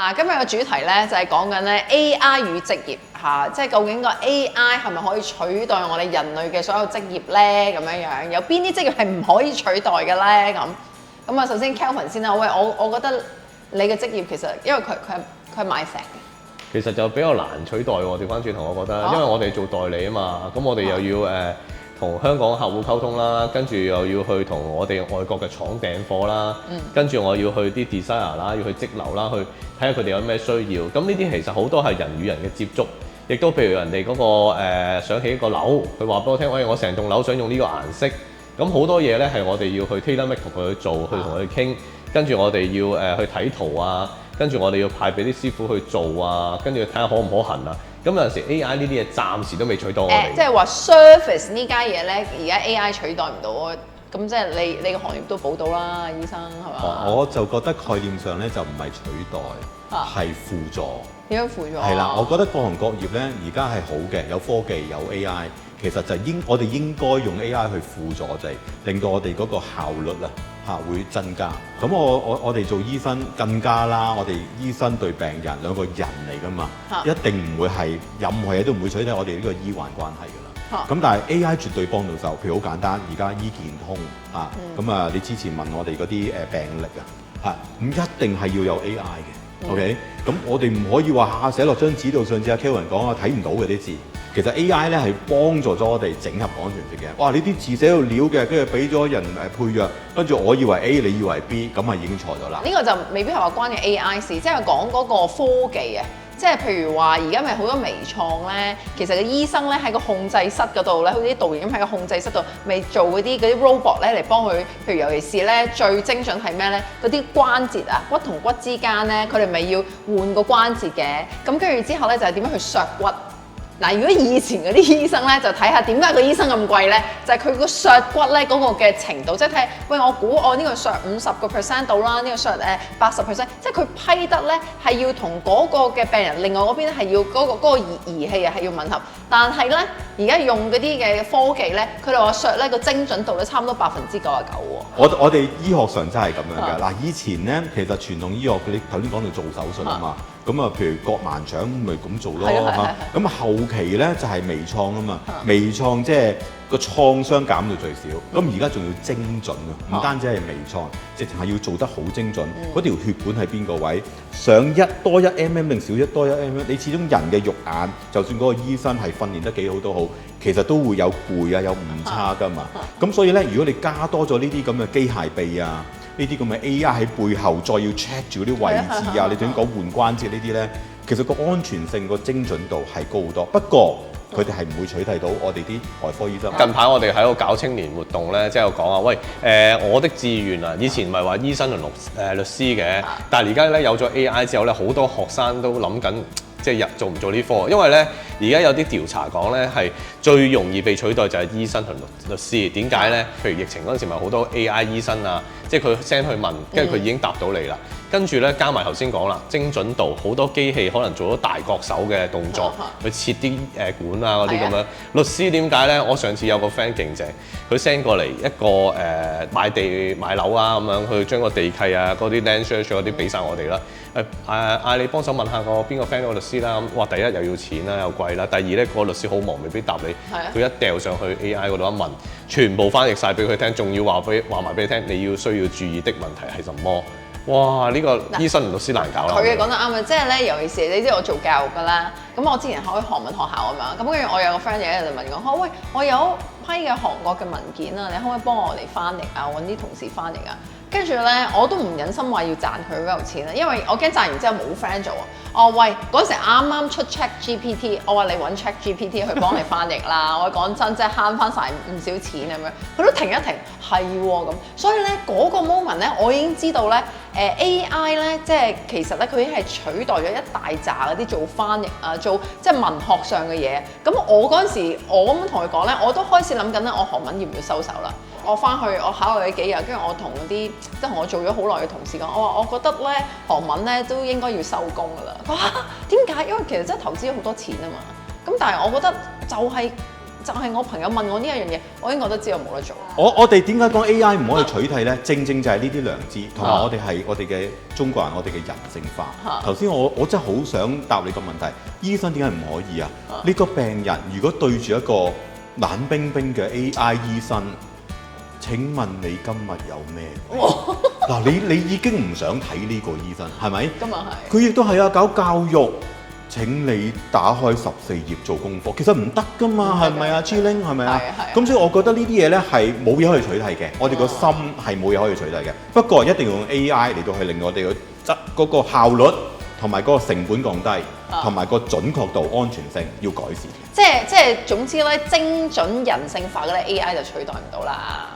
嗱，今日嘅主題咧就係講緊咧 AI 與職業嚇，即係究竟個 AI 係咪可以取代我哋人類嘅所有職業咧？咁樣樣有邊啲職業係唔可以取代嘅咧？咁啊，首先 Kelvin 先啦。喂，我覺得你嘅職業其實因為佢係賣石嘅，其實就比較難取代喎。調翻轉頭，我覺得，因為我哋做代理啊嘛，咁我哋又要同香港客戶溝通啦，跟住又要去同我哋外國嘅廠訂貨啦，跟住我要去啲 designer 啦，要去則樓啦，去睇下佢哋有咩需要。咁呢啲其實好多係人與人嘅接觸，亦都譬如人哋嗰個想起一個樓，佢話俾我聽，我成棟樓想用呢個顏色，咁好多嘢咧係我哋要去 tailor make 同佢去做，去同佢傾，跟住我哋要去睇圖啊，跟住我哋要派俾啲師傅去做啊，跟住睇下可唔可行啊。咁有陣時 AI 呢啲嘢暫時都未取代我哋。即係話 service 呢家嘢咧，而家 AI 取代唔到啊。咁即係你個行業都保到啦，醫生係嘛？我就覺得概念上咧就唔係取代，係輔助。點樣輔助？係啦，我覺得各行各業咧而家係好嘅，有科技有 AI，其實就我哋應該用 AI 去輔助，就係令到我哋嗰個效率會增加。咁我哋做醫生更加啦，我哋醫生對病人兩個人嚟㗎嘛，一定唔會係任何嘢都唔會取代我哋呢個醫患關係㗎啦。咁但係 AI 絕對幫到手，譬如好簡單，而家醫健通你之前問我哋嗰啲病歷咁一定係要有 AI 嘅，OK？咁我哋唔可以話寫落張紙度，上次阿 Kelvin 講睇唔到嘅啲字。其實 AI 咧係幫助咗我哋整合講全嘅。哇！呢啲字寫到料嘅，跟住俾咗人配藥，跟住我以為 A， 你以為 B， 咁已經錯咗啦。呢個就未必係話關嘅 AI 事，即係講嗰個科技啊。即係譬如話，而家咪好多微創咧，其實個醫生咧喺個控制室嗰度咧，好似啲導演咁喺個控制室度，咪做嗰啲 robot 咧嚟幫佢。譬如尤其是咧最精準係咩咧？嗰啲關節啊，骨同骨之間咧，佢哋咪要換個關節嘅。咁跟住之後咧，就係點樣去削骨。嗱，如果以前嗰啲醫生咧，就睇下點解個醫生咁貴咧，就係佢個削骨咧嗰個嘅程度，即係睇，喂，我估我呢個削50% 到啦，呢個削80%，即係佢批得咧係要同嗰個嘅病人另外嗰邊咧係要嗰個儀器啊係要吻合，但係咧而家用嗰啲嘅科技咧，佢哋話削咧個精準度咧差唔多99%喎。我哋醫學上真係咁樣嘅。嗱，以前咧其實傳統醫學你頭先講到做手術啊嘛。咁啊，譬如割盲腸咪咁做咯嚇。咁後期咧就係微創啊嘛，微創即係個創傷減到最少。咁而家仲要精準啊，唔單止係微創，直情係要做得好精準。嗰條血管喺邊個位？上多1 mm 定少多1 mm？你始終人嘅肉眼，就算嗰個醫生係訓練得幾好都好，其實都會有攰啊，有誤差㗎嘛。咁所以咧，如果你加多咗呢啲咁嘅機械臂啊，呢啲咁嘅 AI 喺背後再要 check 住嗰啲位置啊，你頭先講換關節呢啲咧，其實個安全性個精準度係高好多。不過佢哋係唔會取替到我哋啲外科醫生。近排我哋喺度搞青年活動咧，即係講啊，喂我的志願啊，以前唔係話醫生同律師嘅，但係而家咧有咗 AI 之後咧，好多學生都諗緊。即係做唔做呢科？因為咧，而家有啲調查講咧，係最容易被取代就係醫生同律師。點解咧？譬如疫情嗰陣時，咪好多 AI 醫生啊，即係佢 send 去問，跟住佢已經答到你啦。跟住咧，加埋頭先講啦，精準度好多機器可能做咗大角手嘅動作，去切啲管啊嗰啲咁樣。律師點解咧？我上次有個 friend 勁正，佢 send 過嚟一個買地買樓啊咁樣，去將個地契啊嗰啲 land search 嗰啲俾晒我哋啦。嗌你幫手問下個邊個 friend 個律師啦。哇！第一又要錢啦，又貴啦。第二咧，個律師好忙，未必答你。佢一掉上去 AI 嗰度一問，全部翻譯晒俾佢聽，仲要話埋俾你聽，你要需要注意的問題係什麼？哇！呢個醫生同律師難搞啦。佢嘅講得啱啊，即係咧，尤其是你知我做教育㗎啦。咁我之前開韓文學校啊嘛，咁跟住我有個 friend 有一日就問我：喂，我有批嘅韓國嘅文件啊，你可唔可以幫我嚟翻譯啊？揾啲同事翻譯啊？跟住咧，我都唔忍心話要賺佢嗰嚿錢啦，因為我驚賺完之後冇 friend 做啊。喂，嗰時啱啱出 ChatGPT，我話你揾 ChatGPT 去幫你翻譯啦。我講真，即係慳翻晒唔少錢咁樣。佢都停一停，係喎咁。所以咧嗰個 moment 咧，我已經知道咧，AI 咧即係其實咧佢已經係取代咗一大紮嗰啲做翻譯啊，做即係文學上嘅嘢。咁我嗰陣時，我咁同佢講咧，我都開始諗緊咧，我韓文要唔要收手啦？我翻去我考慮咗幾日，跟住我同啲即係同我做咗好耐嘅同事講，我覺得咧韓文咧都應該要收工㗎啦。佢話點解？因為其實真係投資咗好多錢啊嘛。咁但係我覺得就係就係我朋友問我呢一樣嘢，我已經覺得知我冇得做。我哋點解講 AI 唔可以取替咧？正正就係呢啲良知，同埋我哋係我哋嘅中國人，我哋嘅人性化。頭先我真係好想答你個問題，醫生點解唔可以啊？呢個病人如果對住一個冷冰冰嘅 AI 醫生，請問你今日有咩？嗱，你已經唔想睇呢個醫生，係咪？咁啊係。佢亦都係啊，搞教育。請你打開14頁做功課，其實唔得噶嘛，係咪啊 Chiling 係咪啊？咁所以我覺得呢啲嘢咧係冇嘢可以取替嘅，我哋個心係冇嘢可以取替嘅。不過一定要用 AI 嚟到去令我哋嗰個效率同埋嗰個成本降低，同埋個準確度、安全性要改善嘅。即係總之咧，精準人性化嗰啲 AI 就取代唔到啦。